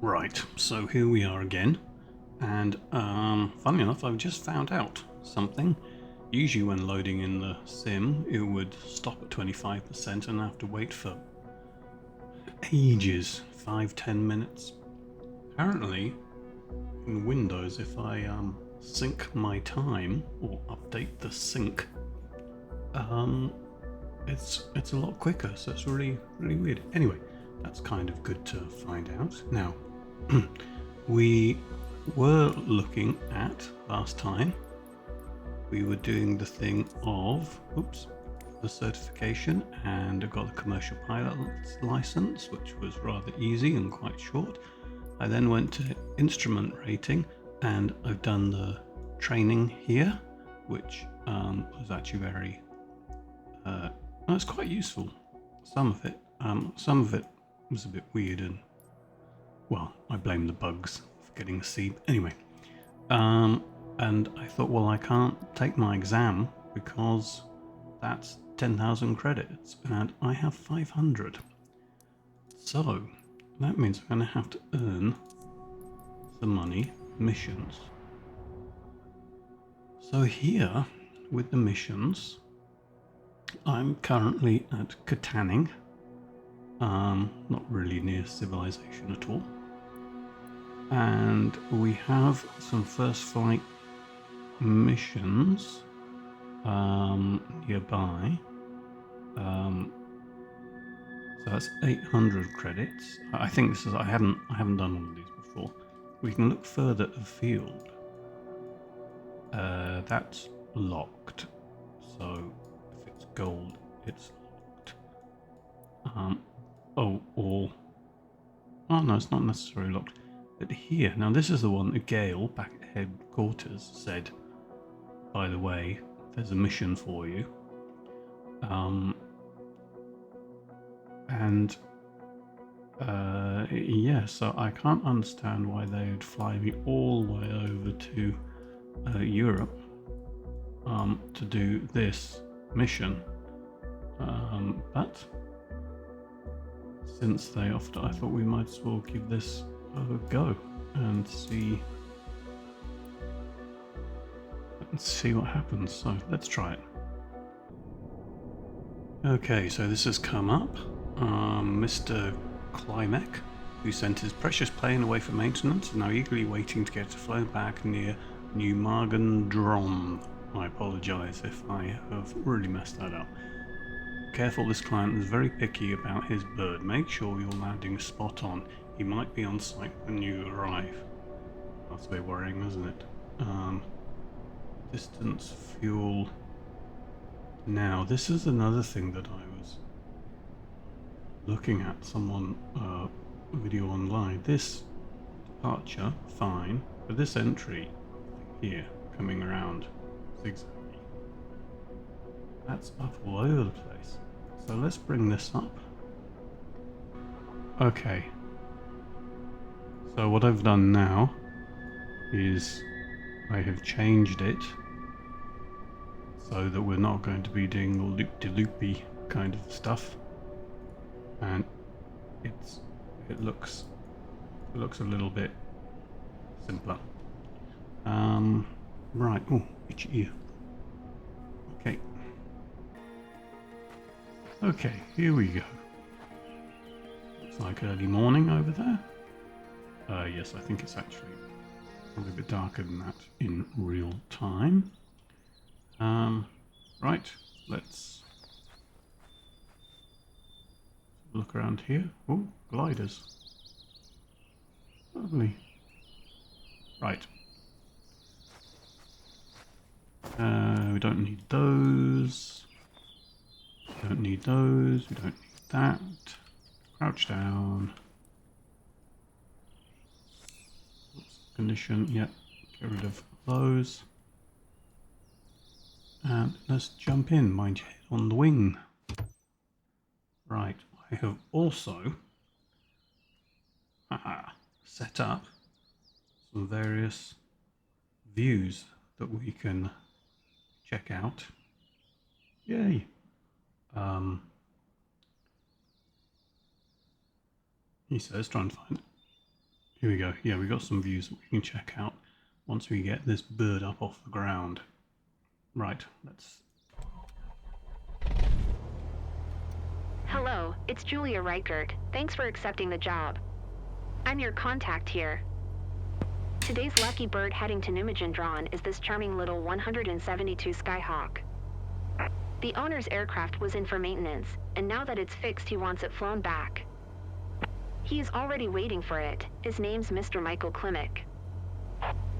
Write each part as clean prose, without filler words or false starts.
Right, so here we are again, and funny enough, I've just found out something. Usually when loading in the sim, it would stop at 25% and I have to wait for ages, 5–10 minutes. Apparently, in Windows, if I sync my time, or update the sync, um, it's a lot quicker, so it's really weird. Anyway, that's kind of good to find out. Now, we were looking at last time, we were doing the thing of, the certification, and I got the commercial pilot license, which was rather easy and quite short. I then went to instrument rating, and I've done the training here, which was actually very, it's quite useful. Some of it was a bit weird, and well, I blame the bugs for getting a C. Anyway, and I thought, well, I can't take my exam because that's 10,000 credits, and I have 500. So that means I'm going to have to earn some money, missions. So here, with the missions, I'm currently at Katanning, not really near civilization at all. And we have some first flight missions nearby. So that's 800 credits. I think this is, I haven't done one of these before. We can look further afield. That's locked. So if it's gold, it's locked. Oh no, it's not necessarily locked. But here, now this is the one that Gale back at headquarters said, by the way, there's a mission for you. Yeah, so I can't understand why they would fly me all the way over to Europe to do this mission. But since they offered it, I thought we might as well give this a go and see what happens. So let's try it. Okay, so this has come up. Mr. Klimek, who sent his precious plane away for maintenance, is now eagerly waiting to get it flown back near New Margendron. I apologise if I have really messed that up. Careful, this client is very picky about his bird. Make sure your landing is spot on. He might be on site when you arrive. That's a bit worrying, isn't it? Distance, fuel. Now, this is another thing that I was looking at someone video online. This departure, fine, but this entry here, coming around zigzaggy, that's up all over the place. So let's bring this up. Okay. So what I've done now is I have changed it so that we're not going to be doing the loop-de-loopy kind of stuff, and it looks a little bit simpler. Right. Oh, itchy ear. Okay, here we go. Looks like early morning over there. Yes, I think it's actually probably a bit darker than that in real time. Right, let's look around here. Oh, gliders. Lovely. Right. We don't need those. We don't need those. We don't need that. Crouch down. Oops, condition. Yep. Get rid of those. And let's jump in. Mind your head on the wing. Right. I have also set up some various views that we can check out. Yay! He says, try and find Here we go. Yeah, we got some views that we can check out once we get this bird up off the ground. Right, let's... Hello, it's Julia Reichert. Thanks for accepting the job. I'm your contact here. Today's lucky bird heading to Nijmegen is this charming little 172 Skyhawk. The owner's aircraft was in for maintenance, and now that it's fixed, he wants it flown back. He is already waiting for it. His name's Mr. Michael Klimek.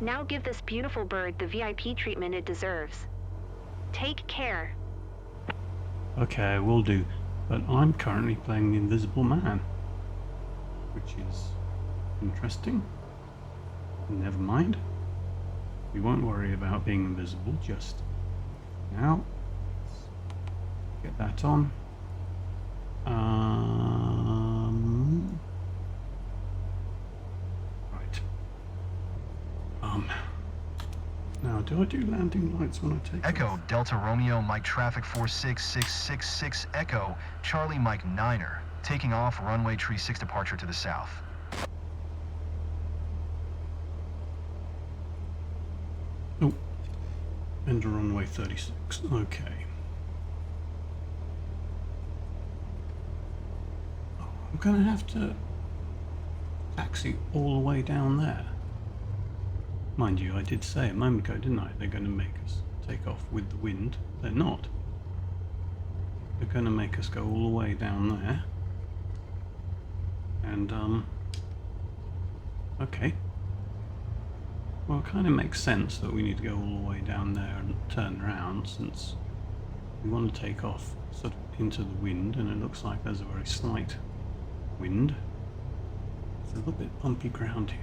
Now give this beautiful bird the VIP treatment it deserves. Take care. Okay, will do. But I'm currently playing the Invisible Man, which is interesting. Never mind. We won't worry about being invisible just now. Let's get that on. Right. Now, do I do landing lights when I take Echo, off? Delta Romeo, Mike Traffic 46666, Echo, Charlie Mike Niner. Taking off, runway tree 6 departure to the south. Oh, enter runway 36. Okay. Oh, I'm gonna have to taxi all the way down there. Mind you, I did say a moment ago, didn't I? They're gonna make us take off with the wind. They're not. They're gonna make us go all the way down there. And, okay. Well, it kind of makes sense that we need to go all the way down there and turn around, since we want to take off sort of into the wind, and it looks like there's a very slight wind. It's a little bit bumpy ground here.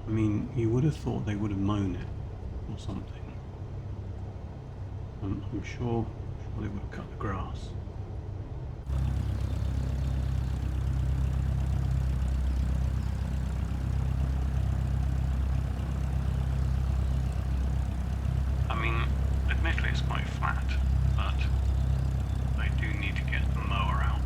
I mean, you would have thought they would have mown it or something. I'm sure they would have cut the grass. Admittedly it's quite flat, but I do need to get the mower out.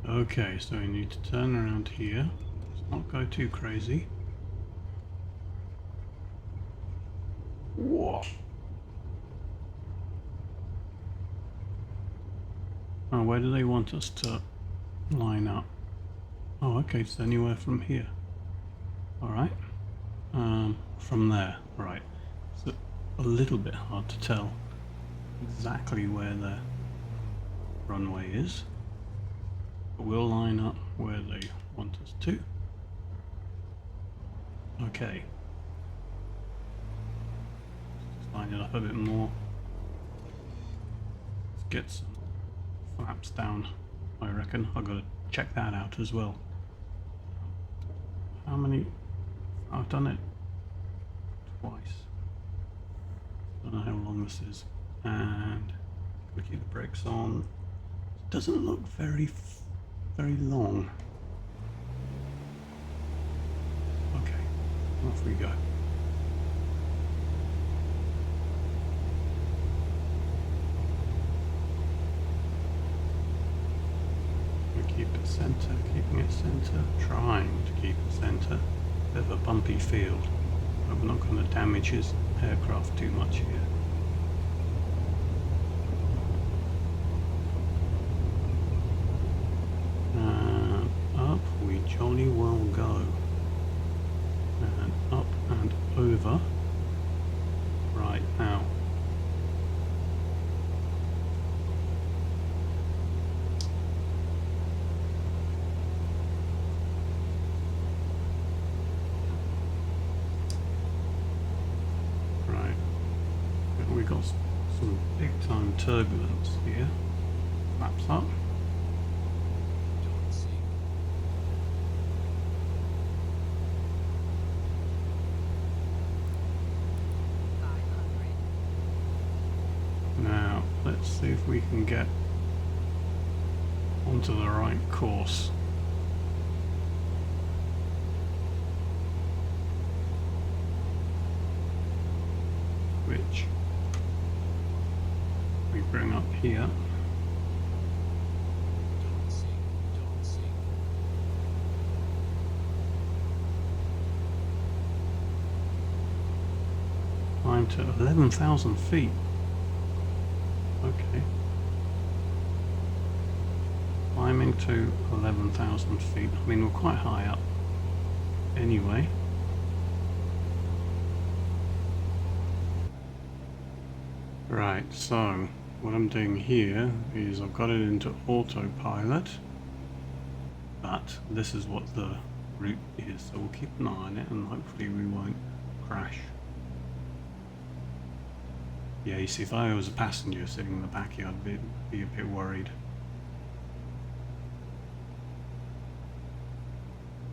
Okay, so we need to turn around here. Let's not go too crazy. Whoa! Oh, where do they want us to line up? Oh, okay, it's anywhere from here. Alright. From there, right. It's a little bit hard to tell exactly where the runway is. But we'll line up where they want us to. Okay. Let's line it up a bit more. Let's get some flaps down, I reckon. I've got to check that out as well. How many? I've done it twice. Don't know how long this is. And we keep the brakes on. It doesn't look very long. Okay, off we go. Keep it centre, keeping it centre, trying to keep it centre. Bit of a bumpy field, but we're not going to damage his aircraft too much here. And up we jolly well go. And up and over. Right now. We've got some big time turbulence here. Flaps up. Now let's see if we can get onto the right course. bring up here. Climb to 11,000 feet. Okay. Climbing to 11,000 feet. I mean, we're quite high up anyway. Right, so what I'm doing here is I've got it into autopilot, but this is what the route is, so we'll keep an eye on it and hopefully we won't crash. Yeah, you see, if I was a passenger sitting in the back here, I'd be a bit worried.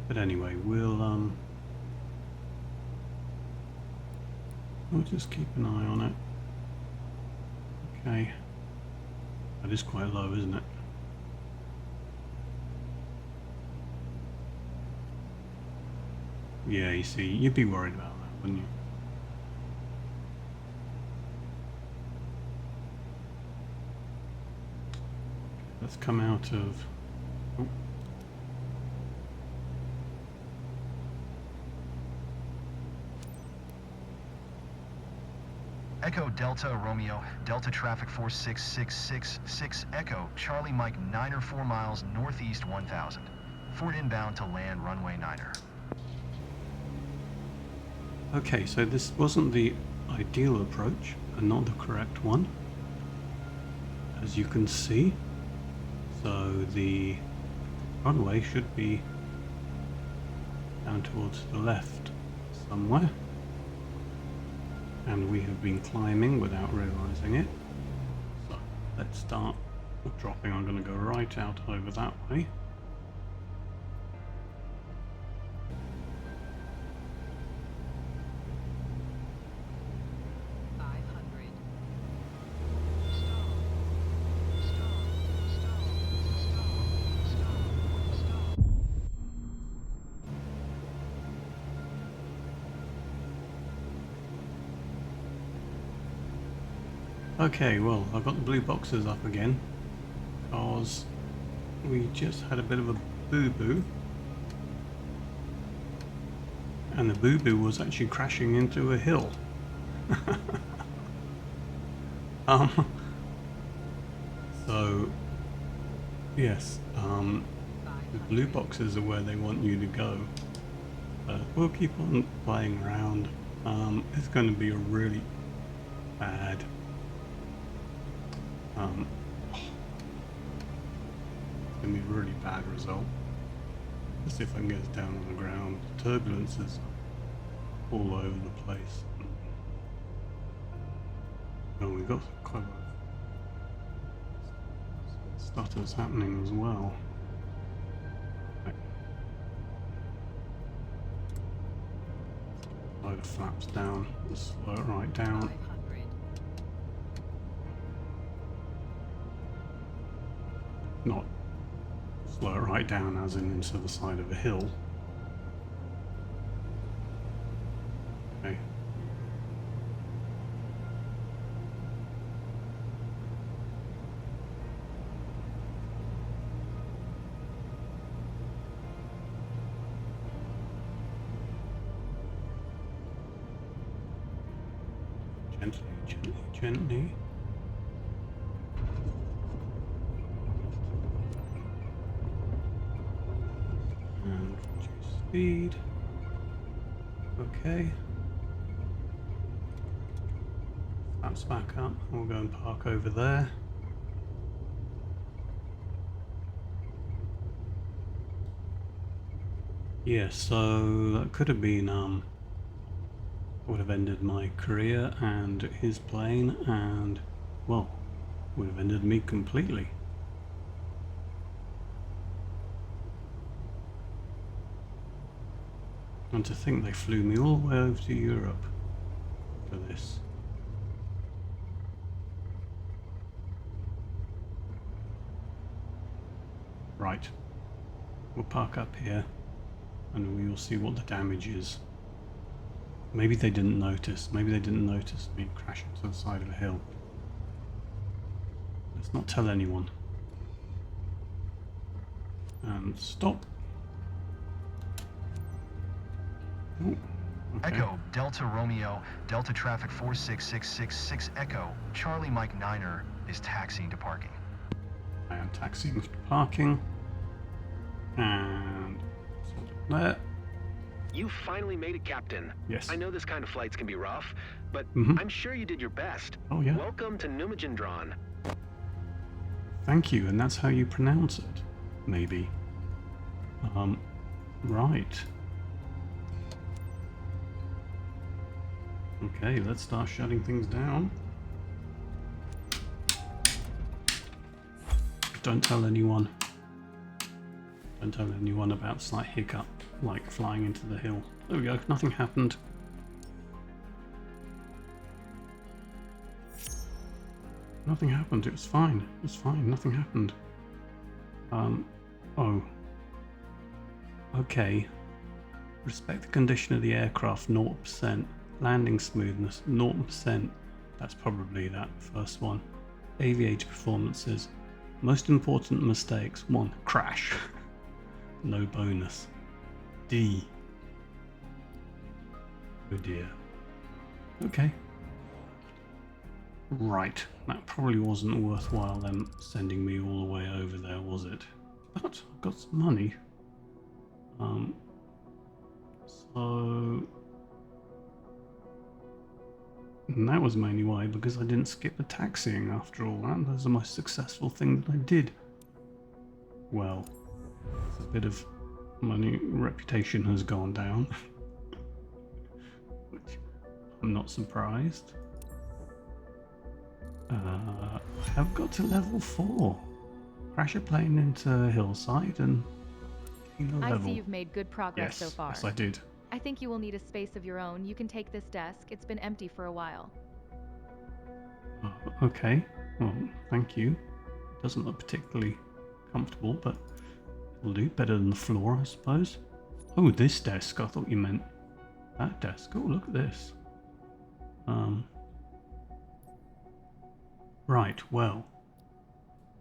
But anyway, we'll just keep an eye on it. Okay. That is quite low, isn't it? Yeah, you see, you'd be worried about that, wouldn't you? Let's come out of... Oh. Echo Delta Romeo, Delta Traffic 46666 Echo, Charlie Mike 9er 4 miles northeast 1000. Ford inbound to land runway 9er. Okay, so this wasn't the ideal approach and not the correct one, as you can see. So the runway should be down towards the left somewhere. And we have been climbing without realizing it. So let's start dropping. I'm going to go right out over that way. Okay, well, I've got the blue boxes up again because we just had a bit of a boo-boo, and the boo-boo was actually crashing into a hill. So yes, the blue boxes are where they want you to go, but we'll keep on playing around. It's going to be a really bad it's going to be a really bad result. Let's see if I can get us down on the ground. The turbulence is all over the place. Oh, we've got quite a lot of stutters happening as well. Okay. Slow the flaps down, just slow it right down. Not slow it right down as in into the side of a hill. Okay. Gently, gently, gently. Speed. Okay. Flaps back up. We'll go and park over there. Yeah, so that could have been would have ended my career and his plane, and well, would have ended me completely. And to think they flew me all the way over to Europe for this. Right, we'll park up here and we will see what the damage is. Maybe they didn't notice. Maybe they didn't notice me crashing to the side of a hill. Let's not tell anyone. And stop. Oh, okay. Echo, Delta Romeo, Delta Traffic 46666 Echo, Charlie Mike Niner is taxiing to parking. I am taxiing to parking. And there. You finally made it, Captain. Yes. I know this kind of flights can be rough, but I'm sure you did your best. Oh, yeah. Welcome to Numijendron. Thank you, and that's how you pronounce it. Maybe. Right. Okay, let's start shutting things down. Don't tell anyone. Don't tell anyone about slight hiccup, like flying into the hill. There we go, nothing happened. Nothing happened, it was fine. It was fine, nothing happened. Oh. Okay. Respect the condition of the aircraft, 0%. Landing smoothness, 0%. That's probably that first one. Aviator performances. Most important mistakes. 1. Crash. No bonus. D. Oh dear. Okay. Right. That probably wasn't worthwhile them sending me all the way over there, was it? But I've got some money. So... And that was mainly why, because I didn't skip the taxiing after all that. That was the most successful thing that I did. Well, a bit of money, reputation has gone down. Which I'm not surprised. I have got to level 4. Crash a plane into a hillside and gain a level. I see you've made good progress so far. Yes, I did. I think you will need a space of your own. You can take this desk. It's been empty for a while. Okay. Well, thank you. It doesn't look particularly comfortable, but it'll do. Better than the floor, I suppose. Oh, this desk. I thought you meant that desk. Oh, look at this. Right, well.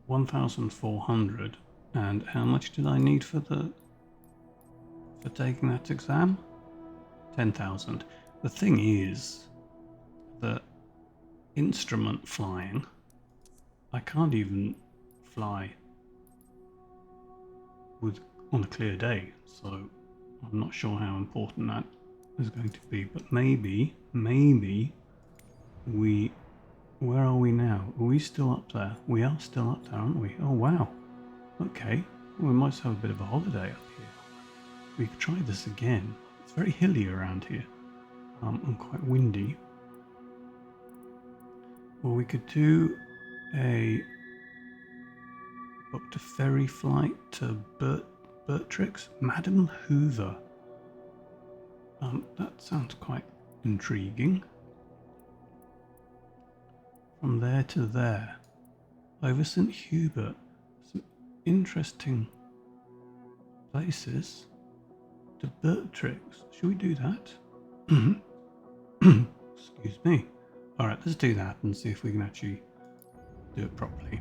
1,400. And how much did I need for taking that exam? 10,000. The thing is that instrument flying, I can't even fly on a clear day, so I'm not sure how important that is going to be. But maybe where are we now? Are we still up there? We are still up there, aren't we? Oh wow. Okay, we might have a bit of a holiday up here. We could try this again. It's very hilly around here, and quite windy. Well, we could do a booked a ferry flight to Bertrix, Madam Hoover. That sounds quite intriguing. From there to there, over St. Hubert, some interesting places. To Bertrix, should we do that? Excuse me. Alright, let's do that and see if we can actually do it properly.